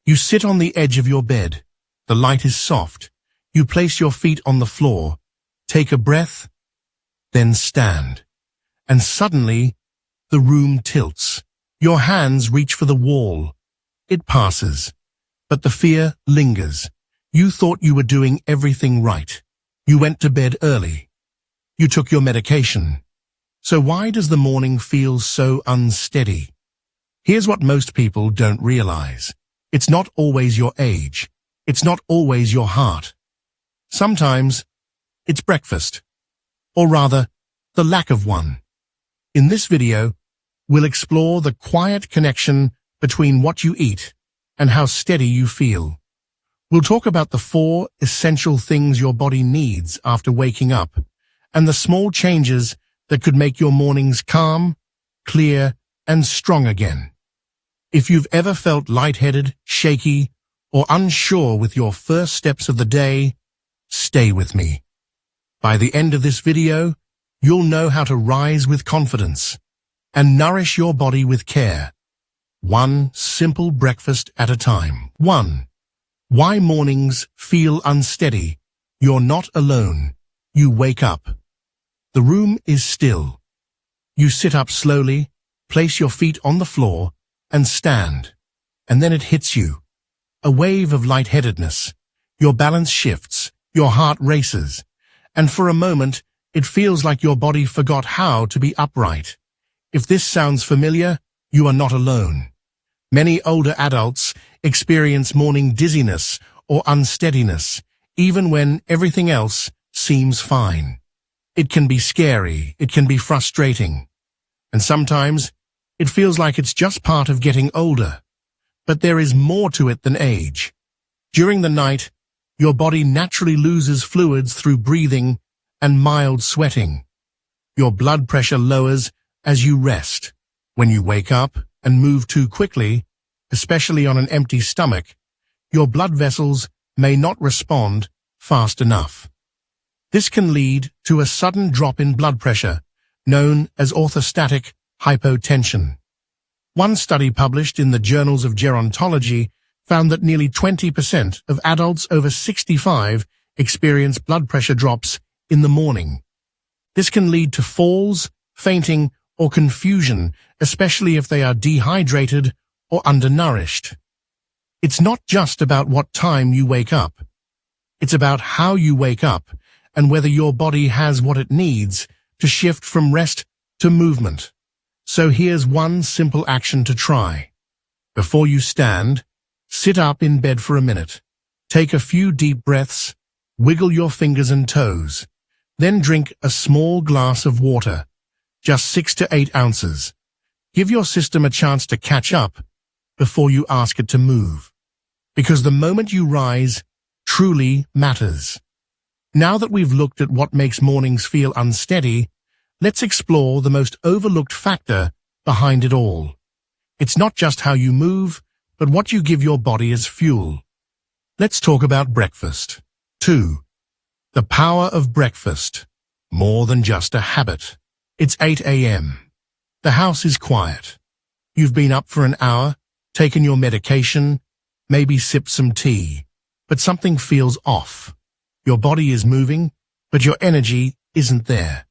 You sit on the edge of your bed. The light is soft. You place your feet on the floor, take a breath, then stand. And suddenly, the room tilts. Your hands reach for the wall. It passes. But the fear lingers. You thought you were doing everything right. You went to bed early. You took your medication. So why does the morning feel so unsteady? Here's what most people don't realize. It's not always your age. It's not always your heart. Sometimes, it's breakfast. Or rather, the lack of one. In this video, we'll explore the quiet connection between what you eat and how steady you feel. We'll talk about the 4 essential things your body needs after waking up and the small changes that could make your mornings calm, clear, and strong again. If you've ever felt lightheaded, shaky, or unsure with your first steps of the day, stay with me. By the end of this video, you'll know how to rise with confidence and nourish your body with care. One simple breakfast at a time. 1. Why mornings feel unsteady. You're not alone. You wake up. The room is still. You sit up slowly, place your feet on the floor, and stand. And then it hits you. A wave of lightheadedness. Your balance shifts. Your heart races. And for a moment, it feels like your body forgot how to be upright. If this sounds familiar, you are not alone. Many older adults experience morning dizziness or unsteadiness, even when everything else seems fine. It can be scary, it can be frustrating, and sometimes it feels like it's just part of getting older. But there is more to it than age. During the night, your body naturally loses fluids through breathing and mild sweating. Your blood pressure lowers as you rest. When you wake up and move too quickly, especially on an empty stomach, your blood vessels may not respond fast enough. This can lead to a sudden drop in blood pressure, known as orthostatic hypotension. One study published in the Journals of Gerontology found that nearly 20% of adults over 65 experience blood pressure drops in the morning. This can lead to falls, fainting, or confusion, especially if they are dehydrated or undernourished. It's not just about what time you wake up. It's about how you wake up and whether your body has what it needs to shift from rest to movement. So here's one simple action to try. Before you stand, sit up in bed for a minute. Take a few deep breaths, wiggle your fingers and toes. Then drink a small glass of water, just 6 to 8 ounces. Give your system a chance to catch up before you ask it to move. Because the moment you rise truly matters. Now that we've looked at what makes mornings feel unsteady, let's explore the most overlooked factor behind it all. It's not just how you move, but what you give your body as fuel. Let's talk about breakfast. 2. The power of breakfast. More than just a habit. It's 8 a.m. The house is quiet. You've been up for an hour, taken your medication, maybe sipped some tea, but something feels off. Your body is moving, but your energy isn't there.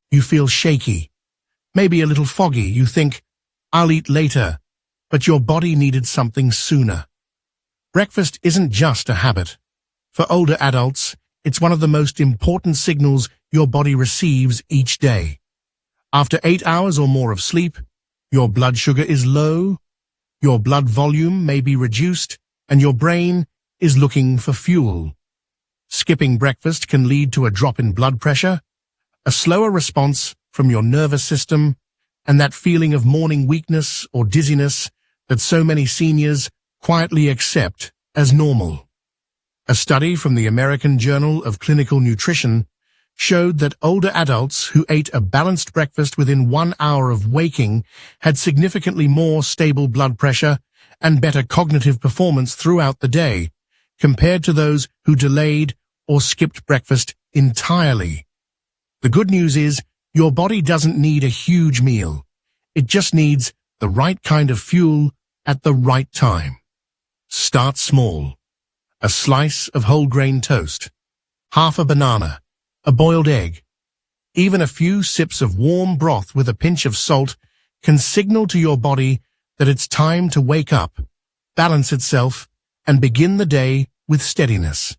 You feel shaky, maybe a little foggy. You think, I'll eat later, but your body needed something sooner. Breakfast isn't just a habit. For older adults, it's one of the most important signals your body receives each day. After 8 hours or more of sleep, your blood sugar is low, your blood volume may be reduced, and your brain is looking for fuel. Skipping breakfast can lead to a drop in blood pressure, a slower response from your nervous system, and that feeling of morning weakness or dizziness that so many seniors quietly accept as normal. A study from the American Journal of Clinical Nutrition showed that older adults who ate a balanced breakfast within 1 hour of waking had significantly more stable blood pressure and better cognitive performance throughout the day, compared to those who delayed or skipped breakfast entirely. The good news is, your body doesn't need a huge meal. It just needs the right kind of fuel at the right time. Start small. A slice of whole grain toast, half a banana, a boiled egg. Even a few sips of warm broth with a pinch of salt can signal to your body that it's time to wake up, balance itself, and begin the day with steadiness.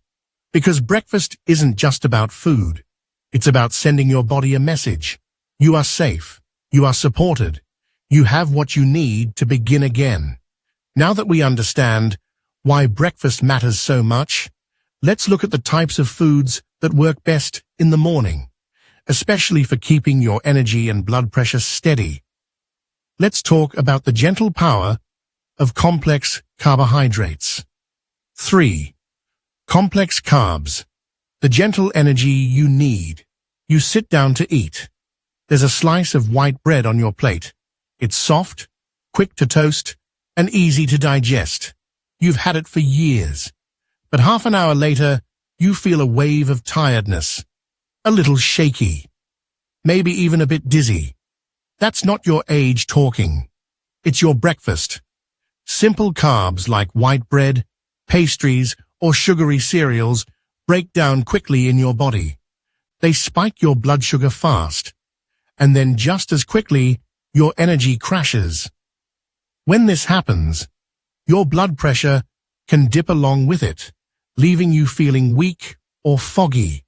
Because breakfast isn't just about food. It's about sending your body a message. You are safe. You are supported. You have what you need to begin again. Now that we understand why breakfast matters so much, let's look at the types of foods that work best in the morning, especially for keeping your energy and blood pressure steady. Let's talk about the gentle power of complex carbohydrates. 3. Complex carbs. The gentle energy you need. You sit down to eat. There's a slice of white bread on your plate. It's soft, quick to toast, and easy to digest. You've had it for years. But half an hour later, you feel a wave of tiredness. A little shaky. Maybe even a bit dizzy. That's not your age talking. It's your breakfast. Simple carbs like white bread, pastries, or sugary cereals break down quickly in your body. They spike your blood sugar fast, and then just as quickly, your energy crashes. When this happens, your blood pressure can dip along with it, leaving you feeling weak or foggy.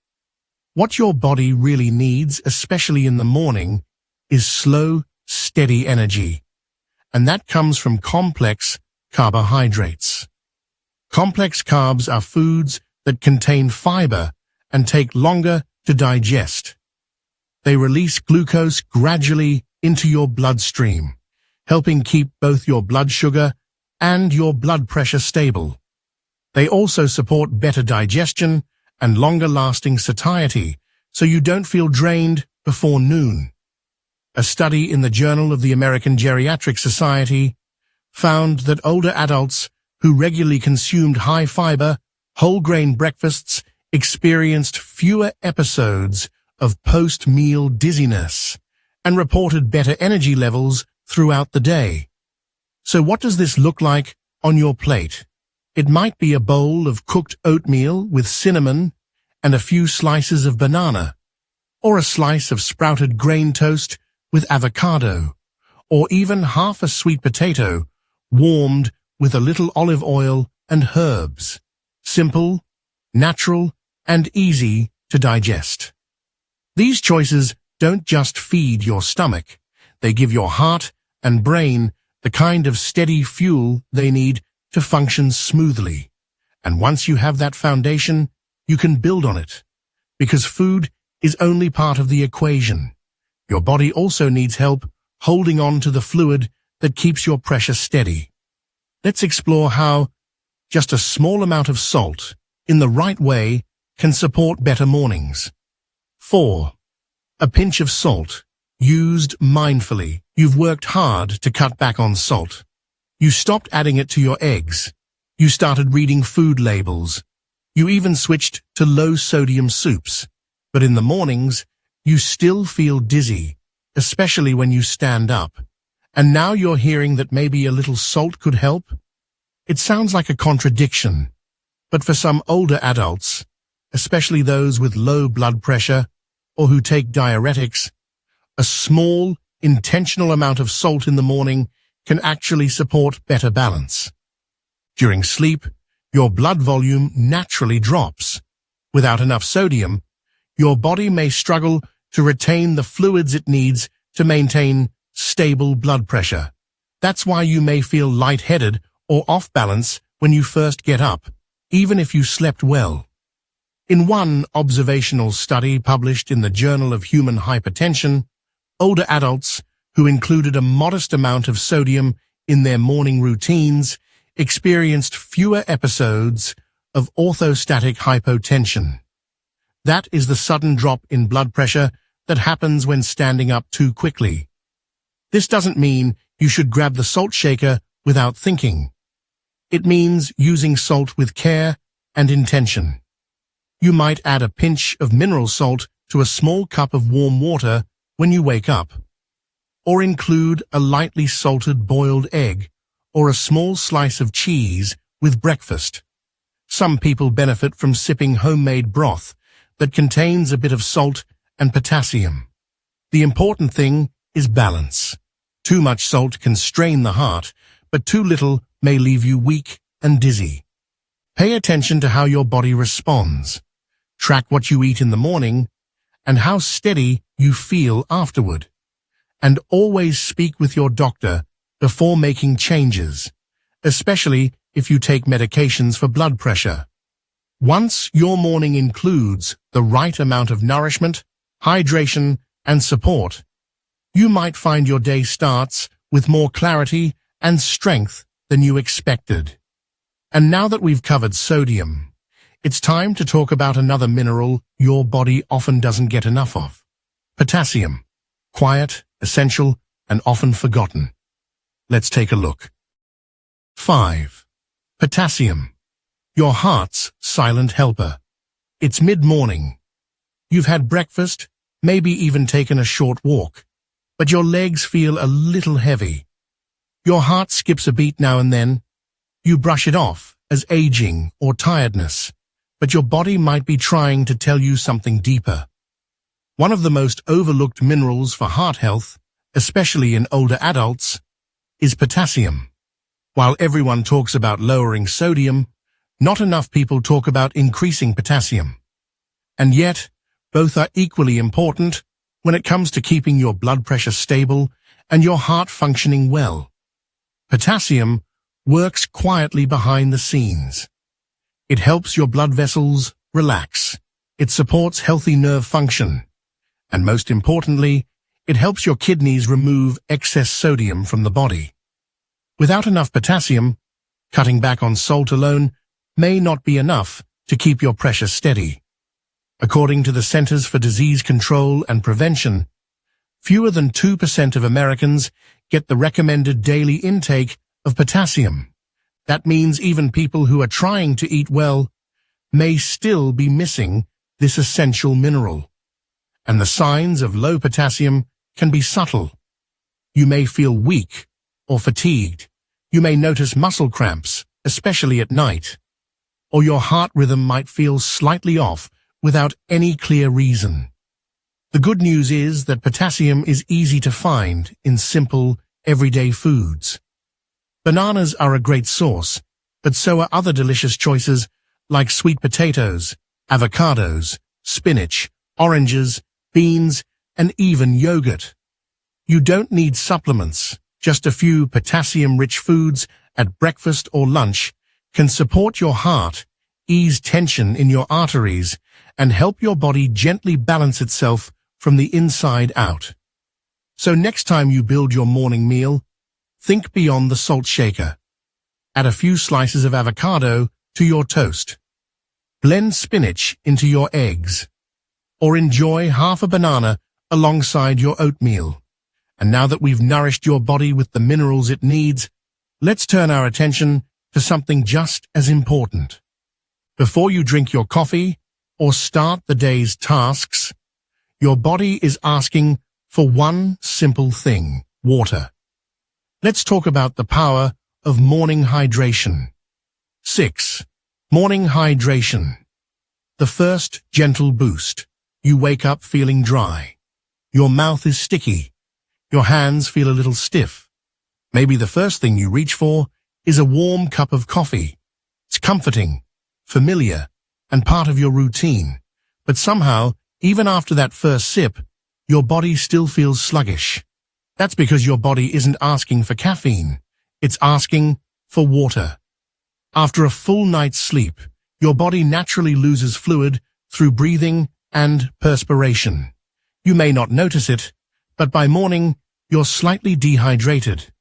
What your body really needs, especially in the morning, is slow, steady energy, and that comes from complex carbohydrates. Complex carbs are foods that contain fiber and take longer to digest. They release glucose gradually into your bloodstream, helping keep both your blood sugar and your blood pressure stable. They also support better digestion and longer-lasting satiety, so you don't feel drained before noon. A study in the Journal of the American Geriatric Society found that older adults who regularly consumed high-fiber, whole-grain breakfasts experienced fewer episodes of post-meal dizziness and reported better energy levels throughout the day. So what does this look like on your plate? It might be a bowl of cooked oatmeal with cinnamon and a few slices of banana, or a slice of sprouted grain toast with avocado, or even half a sweet potato warmed with a little olive oil and herbs. Simple, natural, and easy to digest. These choices don't just feed your stomach, they give your heart and brain the kind of steady fuel they need to function smoothly. And once you have that foundation, you can build on it. Because food is only part of the equation. Your body also needs help holding on to the fluid that keeps your pressure steady. Let's explore how just a small amount of salt, in the right way, can support better mornings. 4. A pinch of salt, used mindfully. You've worked hard to cut back on salt. You stopped adding it to your eggs. You started reading food labels. You even switched to low-sodium soups. But in the mornings, you still feel dizzy, especially when you stand up. And now you're hearing that maybe a little salt could help? It sounds like a contradiction. But for some older adults, especially those with low blood pressure or who take diuretics, a small, intentional amount of salt in the morning can actually support better balance. During sleep, your blood volume naturally drops. Without enough sodium, your body may struggle to retain the fluids it needs to maintain stable blood pressure. That's why you may feel lightheaded or off balance when you first get up, even if you slept well. In one observational study published in the Journal of Human Hypertension, older adults who included a modest amount of sodium in their morning routines experienced fewer episodes of orthostatic hypotension. That is the sudden drop in blood pressure that happens when standing up too quickly. This doesn't mean you should grab the salt shaker without thinking. It means using salt with care and intention. You might add a pinch of mineral salt to a small cup of warm water when you wake up, or include a lightly salted boiled egg or a small slice of cheese with breakfast. Some people benefit from sipping homemade broth that contains a bit of salt and potassium. The important thing is balance. Too much salt can strain the heart, but too little may leave you weak and dizzy. Pay attention to how your body responds. Track what you eat in the morning and how steady you feel afterward. And always speak with your doctor before making changes, especially if you take medications for blood pressure. Once your morning includes the right amount of nourishment, hydration, and support, you might find your day starts with more clarity and strength than you expected. And now that we've covered sodium, it's time to talk about another mineral your body often doesn't get enough of. Potassium. Quiet, essential, and often forgotten. Let's take a look. 5. Potassium. Your heart's silent helper. It's mid-morning. You've had breakfast, maybe even taken a short walk, but your legs feel a little heavy. Your heart skips a beat now and then. You brush it off as aging or tiredness, but your body might be trying to tell you something deeper. One of the most overlooked minerals for heart health, especially in older adults, is potassium. While everyone talks about lowering sodium, not enough people talk about increasing potassium. And yet, both are equally important when it comes to keeping your blood pressure stable and your heart functioning well. Potassium works quietly behind the scenes. It helps your blood vessels relax. It supports healthy nerve function. And most importantly, it helps your kidneys remove excess sodium from the body. Without enough potassium, cutting back on salt alone may not be enough to keep your pressure steady. According to the Centers for Disease Control and Prevention, fewer than 2% of Americans get the recommended daily intake of potassium. That means even people who are trying to eat well may still be missing this essential mineral. And the signs of low potassium can be subtle. You may feel weak or fatigued. You may notice muscle cramps, especially at night. Or your heart rhythm might feel slightly off without any clear reason. The good news is that potassium is easy to find in simple, everyday foods. Bananas are a great source, but so are other delicious choices like sweet potatoes, avocados, spinach, oranges, beans, and even yogurt. You don't need supplements. Just a few potassium-rich foods at breakfast or lunch can support your heart, ease tension in your arteries, and help your body gently balance itself from the inside out. So next time you build your morning meal, think beyond the salt shaker. Add a few slices of avocado to your toast. Blend spinach into your eggs. Or enjoy half a banana alongside your oatmeal. And now that we've nourished your body with the minerals it needs, let's turn our attention to something just as important. Before you drink your coffee or start the day's tasks, your body is asking for one simple thing: water. Let's talk about the power of morning hydration. 6. Morning hydration. The first gentle boost. You wake up feeling dry. Your mouth is sticky. Your hands feel a little stiff. Maybe the first thing you reach for is a warm cup of coffee. It's comforting, familiar, and part of your routine. But somehow, even after that first sip, your body still feels sluggish. That's because your body isn't asking for caffeine. It's asking for water. After a full night's sleep, your body naturally loses fluid through breathing and perspiration. You may not notice it, but by morning, you're slightly dehydrated.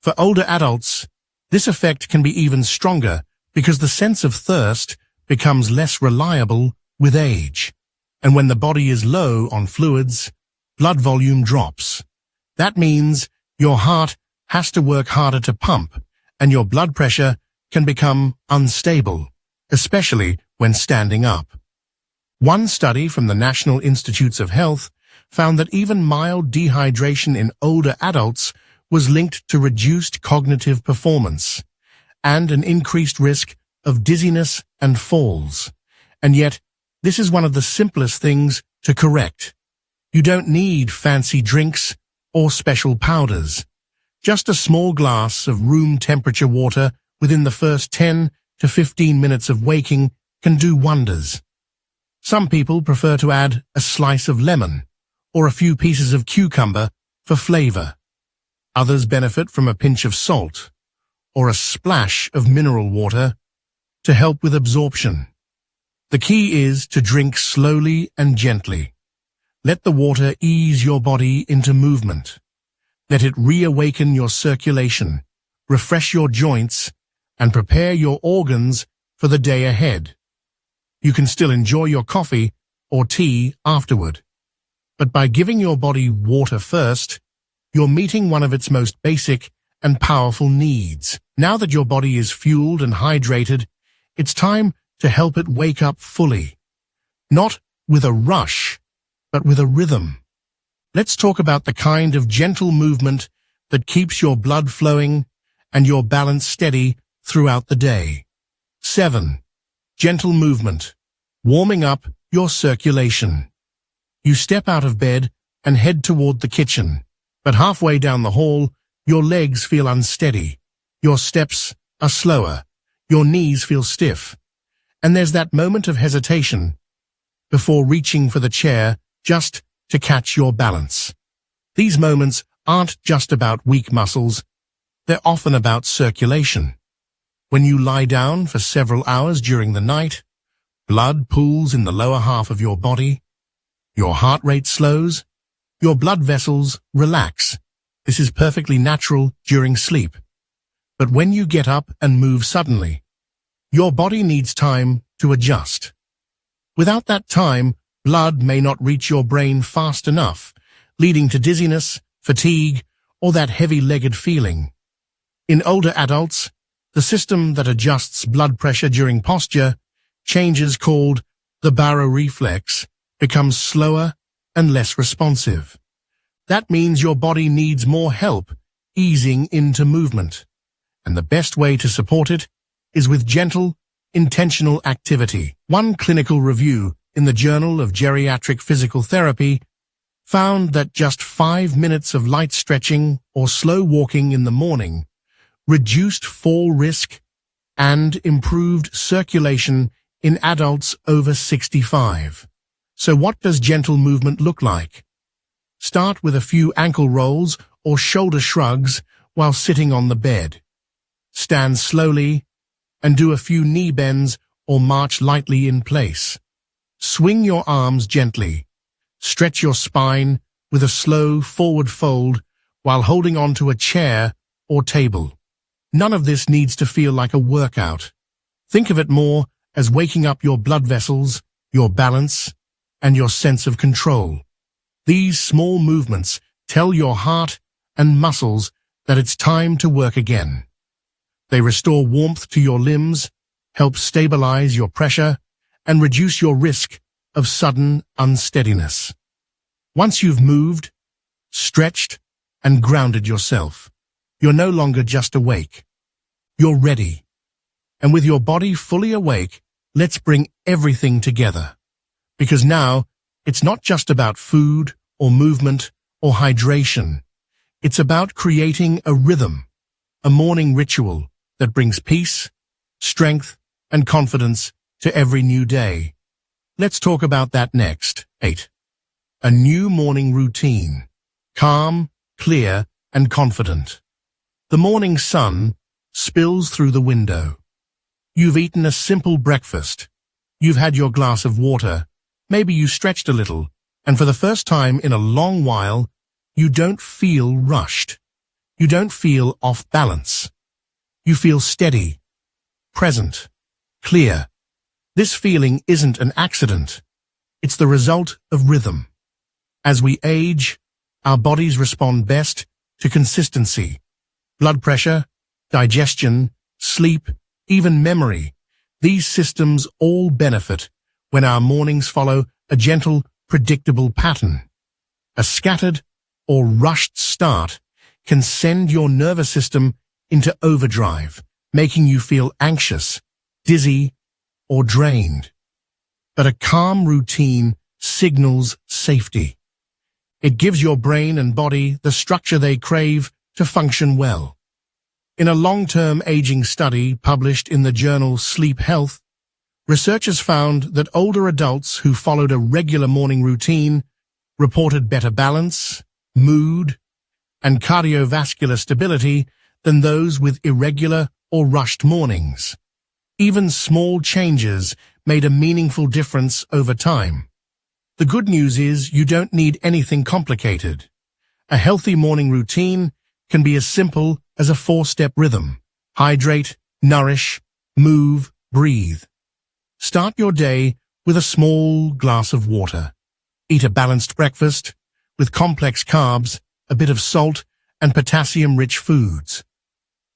For older adults, this effect can be even stronger because the sense of thirst becomes less reliable with age. And when the body is low on fluids, blood volume drops. That means your heart has to work harder to pump, and your blood pressure can become unstable, especially when standing up. One study from the National Institutes of Health found that even mild dehydration in older adults was linked to reduced cognitive performance. and an increased risk of dizziness and falls. And yet, this is one of the simplest things to correct. You don't need fancy drinks or special powders. Just a small glass of room temperature water within the first 10 to 15 minutes of waking can do wonders. Some people prefer to add a slice of lemon or a few pieces of cucumber for flavor. Others benefit from a pinch of salt or a splash of mineral water to help with absorption. The key is to drink slowly and gently. Let the water ease your body into movement. Let it reawaken your circulation, refresh your joints, and prepare your organs for the day ahead. You can still enjoy your coffee or tea afterward. But by giving your body water first, you're meeting one of its most basic and powerful needs. Now that your body is fueled and hydrated, it's time to help it wake up fully. Not with a rush, but with a rhythm. Let's talk about the kind of gentle movement that keeps your blood flowing and your balance steady throughout the day. 7. Gentle movement. Warming up your circulation. You step out of bed and head toward the kitchen, but halfway down the hall, your legs feel unsteady. Your steps are slower. Your knees feel stiff. And there's that moment of hesitation before reaching for the chair just to catch your balance. These moments aren't just about weak muscles. They're often about circulation. When you lie down for several hours during the night, blood pools in the lower half of your body, your heart rate slows, your blood vessels relax. This is perfectly natural during sleep. But when you get up and move suddenly, your body needs time to adjust. Without that time, blood may not reach your brain fast enough, leading to dizziness, fatigue, or that heavy-legged feeling. In older adults, the system that adjusts blood pressure during posture changes, called the baroreflex, becomes slower and less responsive. That means your body needs more help easing into movement. And the best way to support it is with gentle, intentional activity. One clinical review in the Journal of Geriatric Physical Therapy found that just 5 minutes of light stretching or slow walking in the morning reduced fall risk and improved circulation in adults over 65. So what does gentle movement look like? Start with a few ankle rolls or shoulder shrugs while sitting on the bed. Stand slowly and do a few knee bends or march lightly in place. Swing your arms gently. Stretch your spine with a slow forward fold while holding onto a chair or table. None of this needs to feel like a workout. Think of it more as waking up your blood vessels, your balance, and your sense of control. These small movements tell your heart and muscles that it's time to work again. They restore warmth to your limbs, help stabilize your pressure, and reduce your risk of sudden unsteadiness. Once you've moved, stretched, and grounded yourself, you're no longer just awake. You're ready. And with your body fully awake, let's bring everything together. Because now, it's not just about food or movement or hydration. It's about creating a rhythm, a morning ritual that brings peace, strength, and confidence to every new day. Let's talk about that next. 8. A new morning routine. Calm, clear, and confident. The morning sun spills through the window. You've eaten a simple breakfast. You've had your glass of water. Maybe you stretched a little, and for the first time in a long while, you don't feel rushed. You don't feel off balance. You feel steady, present, clear. This feeling isn't an accident. It's the result of rhythm. As we age, our bodies respond best to consistency. Blood pressure, digestion, sleep, even memory. These systems all benefit when our mornings follow a gentle, predictable pattern. A scattered or rushed start can send your nervous system into overdrive, making you feel anxious, dizzy, or drained. But a calm routine signals safety. It gives your brain and body the structure they crave to function well. In a long-term aging study published in the journal Sleep Health, researchers found that older adults who followed a regular morning routine reported better balance, mood, and cardiovascular stability than those with irregular or rushed mornings. Even small changes made a meaningful difference over time. The good news is you don't need anything complicated. A healthy morning routine can be as simple as a 4-step rhythm. Hydrate, nourish, move, breathe. Start your day with a small glass of water. Eat a balanced breakfast with complex carbs, a bit of salt, and potassium-rich foods.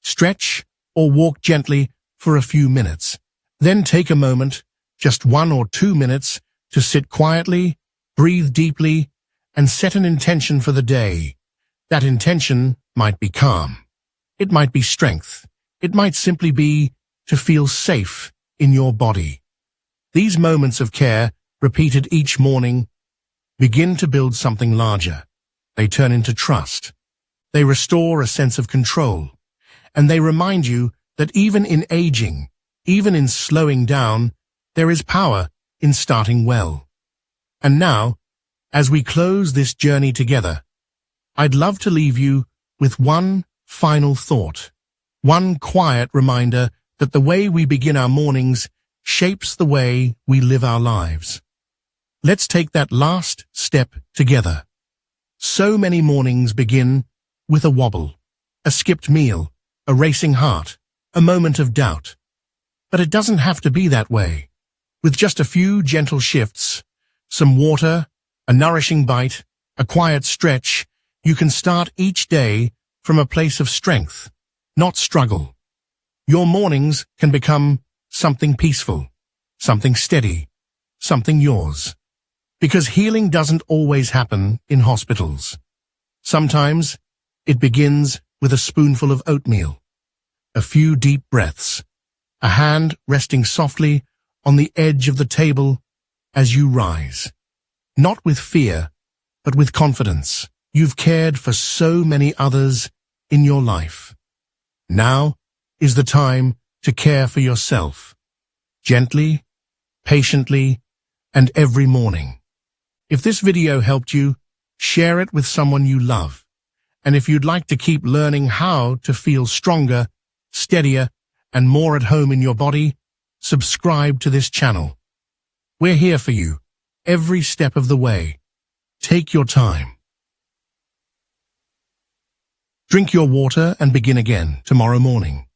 Stretch or walk gently for a few minutes. Then take a moment, just 1 or 2 minutes, to sit quietly, breathe deeply, and set an intention for the day. That intention might be calm. It might be strength. It might simply be to feel safe in your body. These moments of care, repeated each morning, begin to build something larger. They turn into trust. They restore a sense of control. And they remind you that even in aging, even in slowing down, there is power in starting well. And now, as we close this journey together, I'd love to leave you with one final thought, one quiet reminder that the way we begin our mornings shapes the way we live our lives. Let's take that last step together. So many mornings begin with a wobble, a skipped meal, a racing heart, a moment of doubt. But it doesn't have to be that way. With just a few gentle shifts, some water, a nourishing bite, a quiet stretch, you can start each day from a place of strength, not struggle. Your mornings can become something peaceful, something steady, something yours. Because healing doesn't always happen in hospitals. Sometimes it begins with a spoonful of oatmeal, a few deep breaths, a hand resting softly on the edge of the table as you rise. Not with fear, but with confidence. You've cared for so many others in your life. Now is the time to care for yourself. Gently, patiently, and every morning. If this video helped you, share it with someone you love. And if you'd like to keep learning how to feel stronger, steadier, and more at home in your body, subscribe to this channel. We're here for you, every step of the way. Take your time. Drink your water and begin again tomorrow morning.